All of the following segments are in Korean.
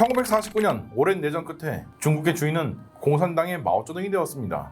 1949년 오랜 내전 끝에 중국의 주인은 공산당의 마오쩌둥이 되었습니다.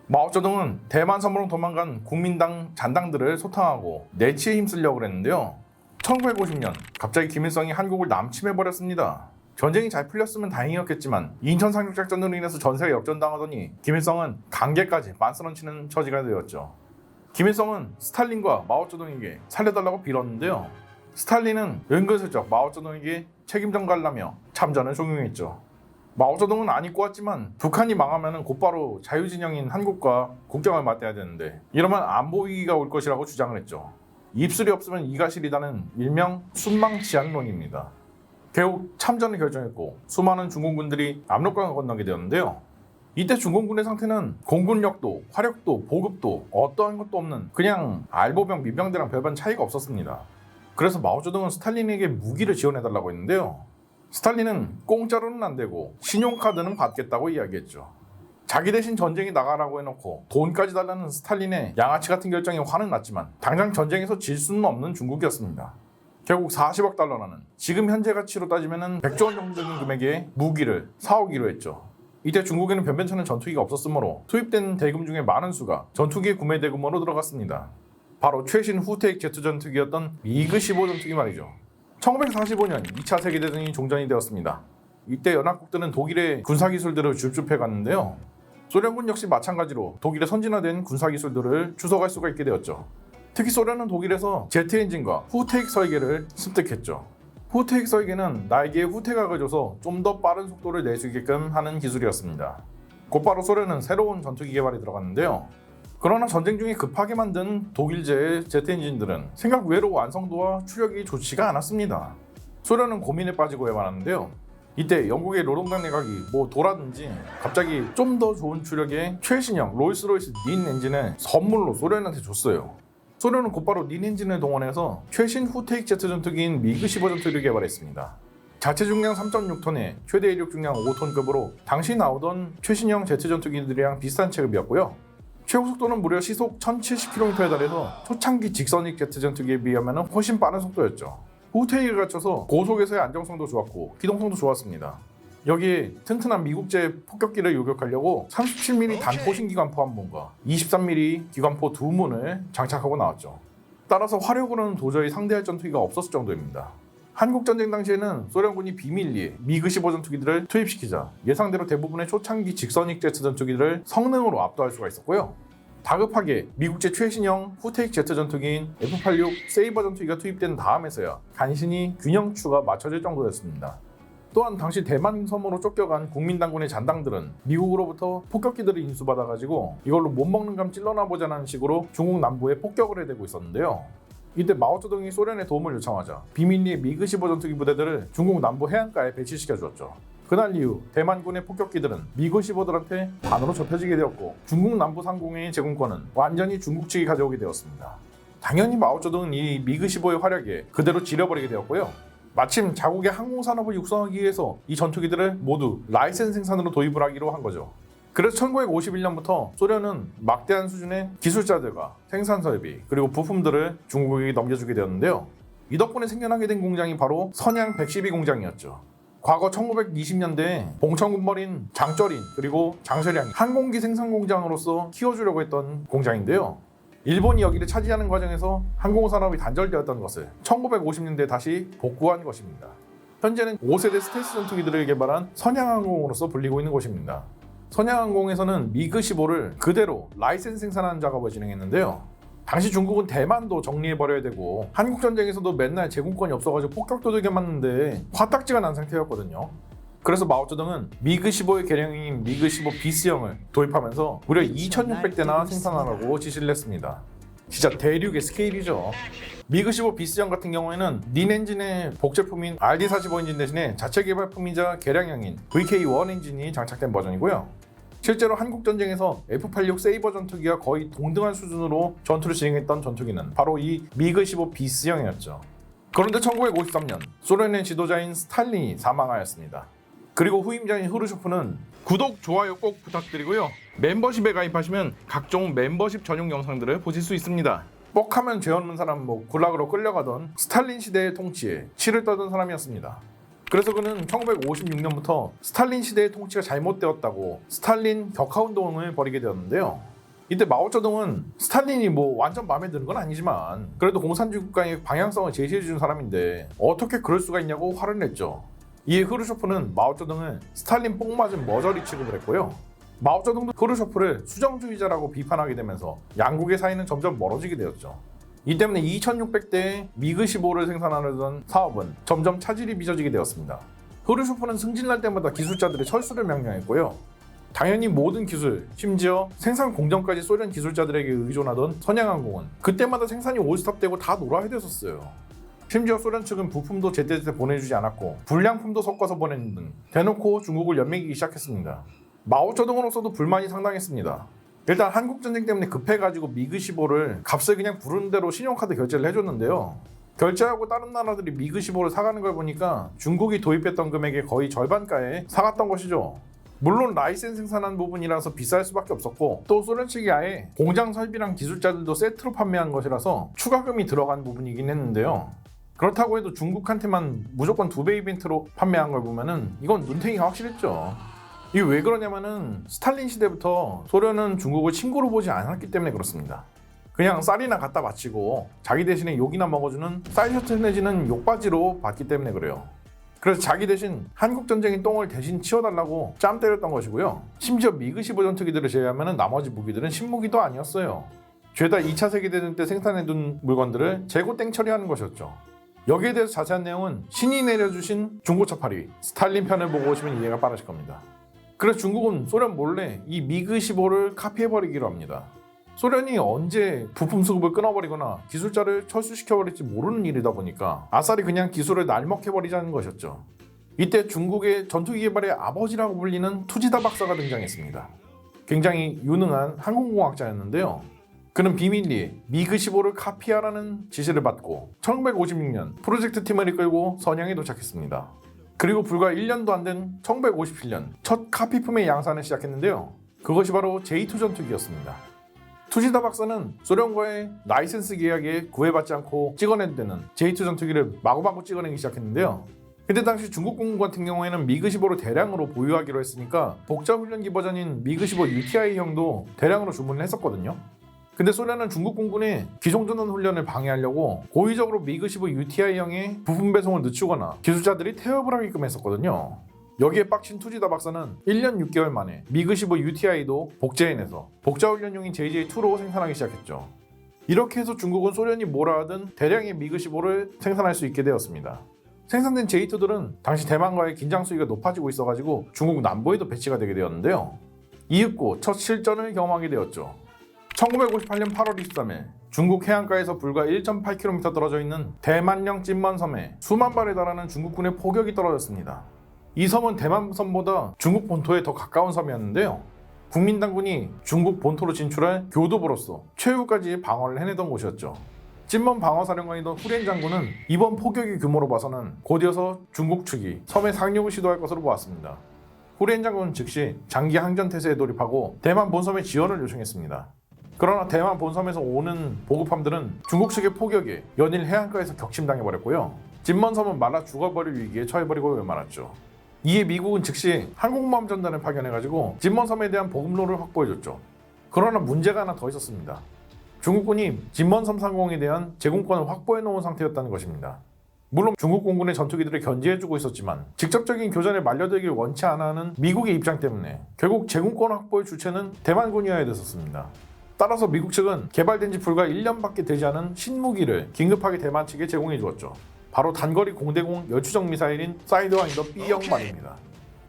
마오쩌둥은 대만 섬으로 도망간 국민당 잔당들을 소탕하고 내치에 힘쓰려고 했는데요. 1950년 갑자기 김일성이 한국을 남침해버렸습니다. 전쟁이 잘 풀렸으면 다행이었겠지만 인천 상륙작전으로 인해서 전세가 역전당하더니 김일성은 강계까지 빤스런치는 처지가 되었죠. 김일성은 스탈린과 마오쩌둥에게 살려달라고 빌었는데요. 스탈린은 은근슬쩍 마오쩌둥에게 책임 전가하려며 참전을 종용했죠. 마오쩌둥은 안 입고 왔지만 북한이 망하면 곧바로 자유진영인 한국과 국경을 맞대야 되는데 이러면 안보 위기가 올 것이라고 주장을 했죠. 입술이 없으면 이가 시리다는 일명 순망지향론입니다. 결국 참전을 결정했고 수많은 중공군들이 압록강을 건너게 되었는데요. 이때 중공군의 상태는 공군력도 화력도 보급도 어떠한 것도 없는 그냥 알보병 민병대랑 별반 차이가 없었습니다. 그래서 마오쩌둥은 스탈린에게 무기를 지원해달라고 했는데요. 스탈린은 공짜로는 안 되고 신용카드는 받겠다고 이야기했죠. 자기 대신 전쟁에 나가라고 해놓고 돈까지 달라는 스탈린의 양아치 같은 결정에 화는 났지만 당장 전쟁에서 질 수는 없는 중국이었습니다. 결국 40억 달러라는 지금 현재 가치로 따지면 100조 원 정도 되는 금액의 무기를 사오기로 했죠. 이때 중국에는 변변찮은 전투기가 없었으므로 투입된 대금 중에 많은 수가 전투기 구매 대금으로 들어갔습니다. 바로 최신 후테익 제트 전투기였던 미그 15 전투기 말이죠. 1945년 2차 세계대전이 종전이 되었습니다. 이때 연합국들은 독일의 군사기술들을 줍줍해 갔는데요. 소련군 역시 마찬가지로 독일의 선진화된 군사기술들을 주워갈 수가 있게 되었죠. 특히 소련은 독일에서 제트 엔진과 후테익 설계를 습득했죠. 후테익 설계는 날개에 후퇴각을 줘서 좀 더 빠른 속도를 낼 수 있게끔 하는 기술이었습니다. 곧바로 소련은 새로운 전투기 개발에 들어갔는데요. 그러나 전쟁 중에 급하게 만든 독일제의 제트 엔진들은 생각 외로 완성도와 추력이 좋지가 않았습니다. 소련은 고민에 빠지고 말았는데요. 이때 영국의 노동당 내각이 도라든지 갑자기 좀 더 좋은 추력의 최신형 롤스로이스 닌 엔진을 선물로 소련한테 줬어요. 소련은 곧바로 닌 엔진을 동원해서 최신 후테익 제트 전투기인 미그 15 전투기를 개발했습니다. 자체 중량 3.6톤에 최대 이륙 중량 5톤급으로 당시 나오던 최신형 제트 전투기들이랑 비슷한 체급이었고요. 최고 속도는 무려 시속 1070km에 달해서 초창기 직선익 제트 전투기에 비하면 훨씬 빠른 속도였죠. 후테익을 갖춰서 고속에서의 안정성도 좋았고 기동성도 좋았습니다. 여기에 튼튼한 미국제 폭격기를 요격하려고 37mm 단포신 기관포 한 문과 23mm 기관포 두 문을 장착하고 나왔죠. 따라서 화력으로는 도저히 상대할 전투기가 없었을 정도입니다. 한국전쟁 당시에는 소련군이 비밀리에 미그 15 전투기들을 투입시키자 예상대로 대부분의 초창기 직선익 제트 전투기들을 성능으로 압도할 수가 있었고요. 다급하게 미국제 최신형 후테익 제트 전투기인 F-86 세이버 전투기가 투입된 다음에서야 간신히 균형추가 맞춰질 정도였습니다. 또한 당시 대만 섬으로 쫓겨간 국민당군의 잔당들은 미국으로부터 폭격기들을 인수받아가지고 이걸로 못 먹는 감 찔러나 보자는 식으로 중국 남부에 폭격을 해대고 있었는데요. 이때 마오쩌둥이 소련의 도움을 요청하자 비밀리에 미그 15 전투기 부대들을 중국 남부 해안가에 배치시켜 주었죠. 그날 이후 대만군의 폭격기들은 미그 15들한테 반으로 접혀지게 되었고 중국 남부 상공의 제공권은 완전히 중국 측이 가져오게 되었습니다. 당연히 마오쩌둥은 이 미그 15의 화력에 그대로 지려버리게 되었고요. 마침 자국의 항공산업을 육성하기 위해서 이 전투기들을 모두 라이센스 생산으로 도입을 하기로 한 거죠. 그래서 1951년부터 소련은 막대한 수준의 기술자들과 생산 설비 그리고 부품들을 중국에게 넘겨주게 되었는데요. 이 덕분에 생겨나게 된 공장이 바로 선양 112 공장이었죠. 과거 1920년대에 봉천군벌인 장쩌린 그리고 장쇠량이 항공기 생산 공장으로서 키워주려고 했던 공장인데요. 일본이 여기를 차지하는 과정에서 항공산업이 단절되었던 것을 1950년대에 다시 복구한 것입니다. 현재는 5세대 스텔스 전투기들을 개발한 선양항공으로서 불리고 있는 곳입니다. 선양항공에서는 미그 15를 그대로 라이센스 생산하는 작업을 진행했는데요. 당시 중국은 대만도 정리해버려야 되고 한국전쟁에서도 맨날 제공권이 없어가지고 폭격도 되게 맞는데 화딱지가 난 상태였거든요. 그래서 마오쩌둥은 미그 15의 개량인 미그 15 비스형을 도입하면서 무려 2600대나 생산하라고 지시를 했습니다. 진짜 대륙의 스케일이죠. 미그 15 비스형 같은 경우에는 닌 엔진의 복제품인 RD45 엔진 대신에 자체 개발품이자 개량형인 VK1 엔진이 장착된 버전이고요. 실제로 한국전쟁에서 F-86 세이버 전투기와 거의 동등한 수준으로 전투를 진행했던 전투기는 바로 이 미그 15 비스형이었죠. 그런데 1953년 소련의 지도자인 스탈린이 사망하였습니다. 그리고 후임자인 후르쇼프는 구독, 좋아요 꼭 부탁드리고요. 멤버십에 가입하시면 각종 멤버십 전용 영상들을 보실 수 있습니다. 뻑하면 죄 없는 사람 굴락으로 끌려가던 스탈린 시대의 통치에 치를 떨던 사람이었습니다. 그래서 그는 1956년부터 스탈린 시대의 통치가 잘못되었다고 스탈린 격하운동을 벌이게 되었는데요. 이때 마오쩌둥은 스탈린이 완전 마음에 드는 건 아니지만 그래도 공산주의 국가의 방향성을 제시해준 사람인데 어떻게 그럴 수가 있냐고 화를 냈죠. 이에 흐르쇼프는 마오쩌둥을 스탈린 뽕 맞은 머저리 취급을 했고요. 마오쩌둥도 흐르쇼프를 수정주의자라고 비판하게 되면서 양국의 사이는 점점 멀어지게 되었죠. 이 때문에 2600대의 미그-15를 생산하려던 사업은 점점 차질이 빚어지게 되었습니다. 흐르쇼프는 승진날 때마다 기술자들의 철수를 명령했고요. 당연히 모든 기술, 심지어 생산 공정까지 소련 기술자들에게 의존하던 선양항공은 그때마다 생산이 올스톱되고 다 놀아야 됐었어요. 심지어 소련 측은 부품도 제때제때 보내주지 않았고 불량품도 섞어서 보내는 등 대놓고 중국을 연맹이기 시작했습니다. 마오쩌둥으로서도 불만이 상당했습니다. 일단 한국전쟁 때문에 급해가지고 미그-15를 값을 그냥 부르는 대로 신용카드 결제를 해줬는데요. 결제하고 다른 나라들이 미그-15를 사가는 걸 보니까 중국이 도입했던 금액의 거의 절반가에 사갔던 것이죠. 물론 라이센스 생산한 부분이라서 비쌀 수밖에 없었고 또 소련 측이 아예 공장 설비랑 기술자들도 세트로 판매한 것이라서 추가금이 들어간 부분이긴 했는데요. 그렇다고 해도 중국한테만 무조건 2배 이벤트로 판매한 걸 보면은 이건 눈탱이가 확실했죠. 이게 왜 그러냐면은 스탈린 시대부터 소련은 중국을 친구로 보지 않았기 때문에 그렇습니다. 그냥 쌀이나 갖다 바치고 자기 대신에 욕이나 먹어주는 쌀셔츠 내지는 욕바지로 봤기 때문에 그래요. 그래서 자기 대신 한국전쟁의 똥을 대신 치워달라고 짬 때렸던 것이고요. 심지어 미그-15 전투기들을 제외하면 나머지 무기들은 신무기도 아니었어요. 죄다 2차 세계대전 때 생산해둔 물건들을 재고 땡 처리하는 것이었죠. 여기에 대해서 자세한 내용은 신이 내려주신 중고차파리 스탈린 편을 보고 오시면 이해가 빠르실 겁니다. 그래서 중국은 소련 몰래 이 미그-15를 카피해버리기로 합니다. 소련이 언제 부품 수급을 끊어버리거나 기술자를 철수시켜버릴지 모르는 일이다 보니까 아싸리 그냥 기술을 날먹해버리자는 것이었죠. 이때 중국의 전투기 개발의 아버지라고 불리는 투지다 박사가 등장했습니다. 굉장히 유능한 항공공학자였는데요. 그는 비밀리에 미그-15를 카피하라는 지시를 받고 1956년 프로젝트 팀을 이끌고 선양에 도착했습니다. 그리고 불과 1년도 안 된 1957년 첫 카피품의 양산을 시작했는데요. 그것이 바로 J2 전투기였습니다. 투지다 박사는 소련과의 라이센스 계약에 구애받지 않고 찍어내도 되는 J2 전투기를 마구마구 찍어내기 시작했는데요. 근데 당시 중국 공군 같은 경우에는 미그-15를 대량으로 보유하기로 했으니까 복잡훈련기 버전인 미그-15 UTI형도 대량으로 주문을 했었거든요. 근데 소련은 중국 공군의 기종전원 훈련을 방해하려고 고의적으로 미그-15 UTI형의 부품 배송을 늦추거나 기술자들이 태업을 하게끔 했었거든요. 여기에 빡친 투지다 박사는 1년 6개월 만에 미그-15 UTI도 복제해내서 복자훈련용인 JJ2로 생산하기 시작했죠. 이렇게 해서 중국은 소련이 뭐라 하든 대량의 미그-15를 생산할 수 있게 되었습니다. 생산된 J2들은 당시 대만과의 긴장 수위가 높아지고 있어가지고 중국 남부에도 배치가 되게 되었는데요. 이윽고 첫 실전을 경험하게 되었죠. 1958년 8월 23일 중국 해안가에서 불과 1.8km 떨어져 있는 대만령 찐먼섬에 수만 발에 달하는 중국군의 포격이 떨어졌습니다. 이 섬은 대만섬보다 중국 본토에 더 가까운 섬이었는데요. 국민당군이 중국 본토로 진출할 교두보로서 최후까지 방어를 해내던 곳이었죠. 찐먼 방어사령관이던 후렌 장군은 이번 포격의 규모로 봐서는 곧이어서 중국 측이 섬의 상륙을 시도할 것으로 보았습니다. 후렌 장군은 즉시 장기 항전 태세에 돌입하고 대만 본섬에 지원을 요청했습니다. 그러나 대만 본섬에서 오는 보급함들은 중국 측의 포격에 연일 해안가에서 격침당해버렸고요. 찐먼섬은 말라 죽어버릴 위기에 처해버리고 말았죠. 이에 미국은 즉시 항공모함 전단을 파견해가지고 찐먼섬에 대한 보급로를 확보해줬죠. 그러나 문제가 하나 더 있었습니다. 중국군이 찐먼섬 상공에 대한 제공권을 확보해놓은 상태였다는 것입니다. 물론 중국 공군의 전투기들을 견제해주고 있었지만 직접적인 교전에 말려들길 원치 않아 하는 미국의 입장 때문에 결국 제공권 확보의 주체는 대만군이어야 됐었습니다. 따라서 미국 측은 개발된 지 불과 1년밖에 되지 않은 신무기를 긴급하게 대만 측에 제공해 주었죠. 바로 단거리 공대공 열추적 미사일인 사이드와인더 B형 말입니다.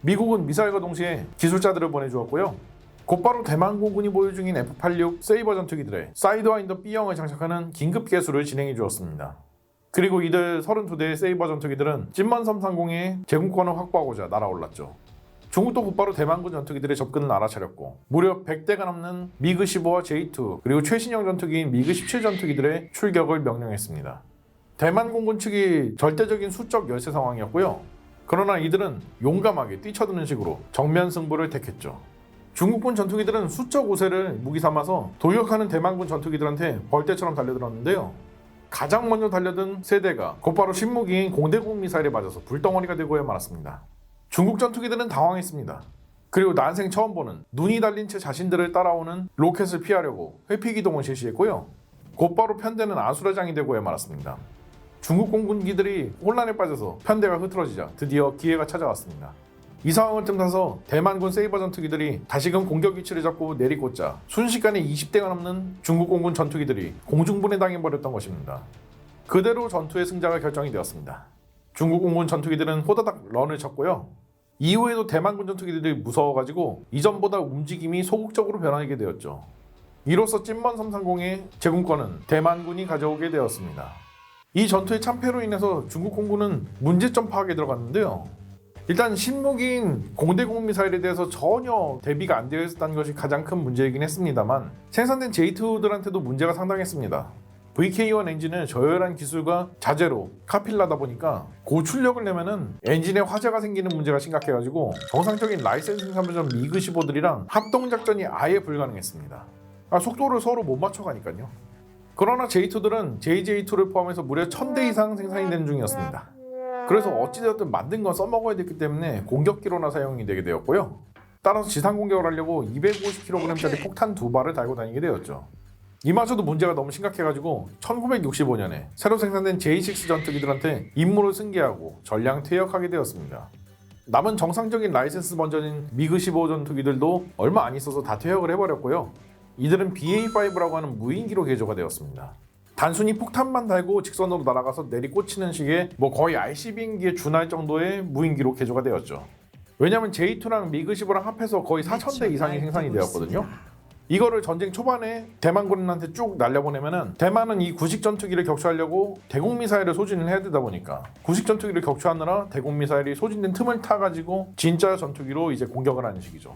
미국은 미사일과 동시에 기술자들을 보내주었고요. 곧바로 대만 공군이 보유 중인 F-86 세이버 전투기들의 사이드와인더 B형을 장착하는 긴급 개수를 진행해 주었습니다. 그리고 이들 32대의 세이버 전투기들은 찐먼섬 상공에 제공권을 확보하고자 날아올랐죠. 중국도 곧바로 대만군 전투기들의 접근을 알아차렸고 무려 100대가 넘는 미그-15와 J2 그리고 최신형 전투기인 미그-17 전투기들의 출격을 명령했습니다. 대만 공군 측이 절대적인 수적 열세 상황이었고요. 그러나 이들은 용감하게 뛰쳐드는 식으로 정면 승부를 택했죠. 중국군 전투기들은 수적 우세를 무기 삼아서 돌격하는 대만군 전투기들한테 벌떼처럼 달려들었는데요. 가장 먼저 달려든 세대가 곧바로 신무기인 공대공 미사일에 맞아서 불덩어리가 되고야 말았습니다. 중국 전투기들은 당황했습니다. 그리고 난생 처음 보는 눈이 달린 채 자신들을 따라오는 로켓을 피하려고 회피기동을 실시했고요. 곧바로 편대는 아수라장이 되고야 말았습니다. 중국 공군기들이 혼란에 빠져서 편대가 흐트러지자 드디어 기회가 찾아왔습니다. 이 상황을 틈타서 대만군 세이버 전투기들이 다시금 공격 위치를 잡고 내리꽂자 순식간에 20대가 넘는 중국 공군 전투기들이 공중분해 당해버렸던 것입니다. 그대로 전투의 승자가 결정이 되었습니다. 중국 공군 전투기들은 호다닥 런을 쳤고요. 이후에도 대만군 전투기들이 무서워가지고 이전보다 움직임이 소극적으로 변하게 되었죠. 이로써 찐먼 330의 제공권은 대만군이 가져오게 되었습니다. 이 전투의 참패로 인해서 중국 공군은 문제점 파악에 들어갔는데요. 일단 신무기인 공대공 미사일에 대해서 전혀 대비가 안 되어 있었다는 것이 가장 큰 문제이긴 했습니다만 생산된 J2들한테도 문제가 상당했습니다. VK1 엔진을 저열한 기술과 자재로 카피를 하다 보니까 고출력을 내면은 엔진에 화재가 생기는 문제가 심각해가지고 정상적인 라이센싱 3전 미그15들이랑 합동작전이 아예 불가능했습니다. 속도를 서로 못 맞춰가니까요. 그러나 J2들은 JJ2를 포함해서 무려 1000대 이상 생산이 되는 중이었습니다. 그래서 어찌되었든 만든 건 써먹어야 됐기 때문에 공격기로나 사용이 되게 되었고요. 따라서 지상 공격을 하려고 250kg짜리 폭탄 2발을 달고 다니게 되었죠. 이마저도 문제가 너무 심각해가지고 1965년에 새로 생산된 J6 전투기들한테 임무를 승계하고 전량 퇴역하게 되었습니다. 남은 정상적인 라이센스 버전인 미그15 전투기들도 얼마 안 있어서 다 퇴역을 해버렸고요. 이들은 BA5라고 하는 무인기로 개조가 되었습니다. 단순히 폭탄만 달고 직선으로 날아가서 내리꽂히는 식의 거의 RC 비행기에 준할 정도의 무인기로 개조가 되었죠. 왜냐하면 J2랑 미그15랑 합해서 거의 4,000대 이상이 생산이 되었거든요. 이거를 전쟁 초반에 대만군한테 쭉 날려보내면은 대만은 이 구식 전투기를 격추하려고 대공 미사일을 소진을 해야 되다 보니까 구식 전투기를 격추하느라 대공 미사일이 소진된 틈을 타가지고 진짜 전투기로 이제 공격을 하는 식이죠.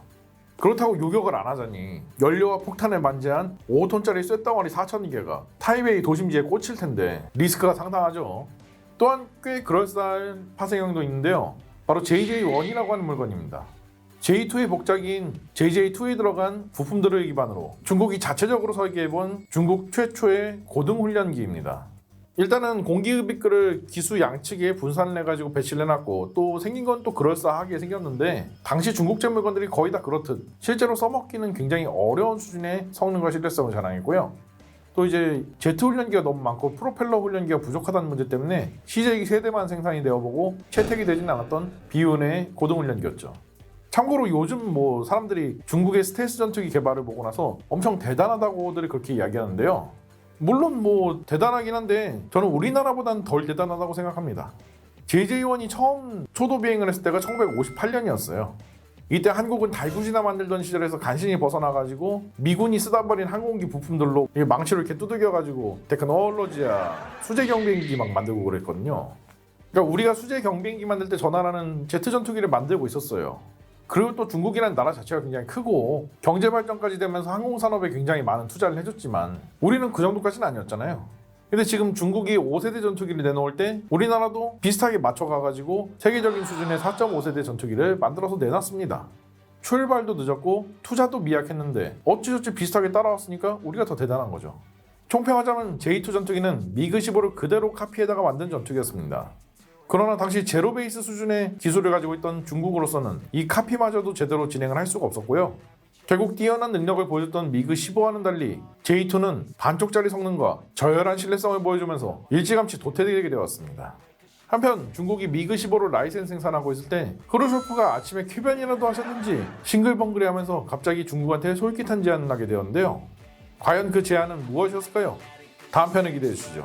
그렇다고 요격을 안 하자니 연료와 폭탄을 만재한 5톤짜리 쇳덩어리 4,000개가 타이베이 도심지에 꽂힐 텐데 리스크가 상당하죠. 또한 꽤 그럴싸한 파생형도 있는데요. 바로 JJ1이라고 하는 물건입니다. J2의 복작인 JJ2에 들어간 부품들을 기반으로 중국이 자체적으로 설계해본 중국 최초의 고등훈련기입니다. 일단은 공기흡입구를 기수 양측에 분산을 해가지고 배치를 해놨고 또 생긴 건 또 그럴싸하게 생겼는데 당시 중국제 물건들이 거의 다 그렇듯 실제로 써먹기는 굉장히 어려운 수준의 성능과 신뢰성을 자랑했고요. 또 이제 제트 훈련기가 너무 많고 프로펠러 훈련기가 부족하다는 문제 때문에 CJ 세대만 생산이 되어보고 채택이 되진 않았던 비운의 고등훈련기였죠. 참고로 요즘 사람들이 중국의 스텔스 전투기 개발을 보고 나서 엄청 대단하다고들 그렇게 이야기하는데요. 물론 대단하긴 한데 저는 우리나라보다는 덜 대단하다고 생각합니다. JJ1이 처음 초도 비행을 했을 때가 1958년이었어요. 이때 한국은 달구지나 만들던 시절에서 간신히 벗어나가지고 미군이 쓰다 버린 항공기 부품들로 망치로 이렇게 두들겨가지고 테크놀로지야 수제 경비행기 막 만들고 그랬거든요. 그러니까 우리가 수제 경비행기 만들 때 저 나라는 제트 전투기를 만들고 있었어요. 그리고 또 중국이라는 나라 자체가 굉장히 크고 경제 발전까지 되면서 항공산업에 굉장히 많은 투자를 해줬지만 우리는 그 정도까지는 아니었잖아요. 근데 지금 중국이 5세대 전투기를 내놓을 때 우리나라도 비슷하게 맞춰가가지고 세계적인 수준의 4.5세대 전투기를 만들어서 내놨습니다. 출발도 늦었고 투자도 미약했는데 어찌저찌 비슷하게 따라왔으니까 우리가 더 대단한 거죠. 총평하자면 J2 전투기는 미그15를 그대로 카피해다가 만든 전투기였습니다. 그러나 당시 제로 베이스 수준의 기술을 가지고 있던 중국으로서는 이 카피마저도 제대로 진행을 할 수가 없었고요. 결국 뛰어난 능력을 보여줬던 미그15와는 달리 J2는 반쪽짜리 성능과 저열한 신뢰성을 보여주면서 일찌감치 도태되게 되었습니다. 한편 중국이 미그15를 라이센스 생산하고 있을 때 크루쇼프가 아침에 쾌변이라도 하셨는지 싱글벙글해하면서 갑자기 중국한테 솔깃한 제안을 하게 되었는데요. 과연 그 제안은 무엇이었을까요? 다음 편을 기대해 주시죠.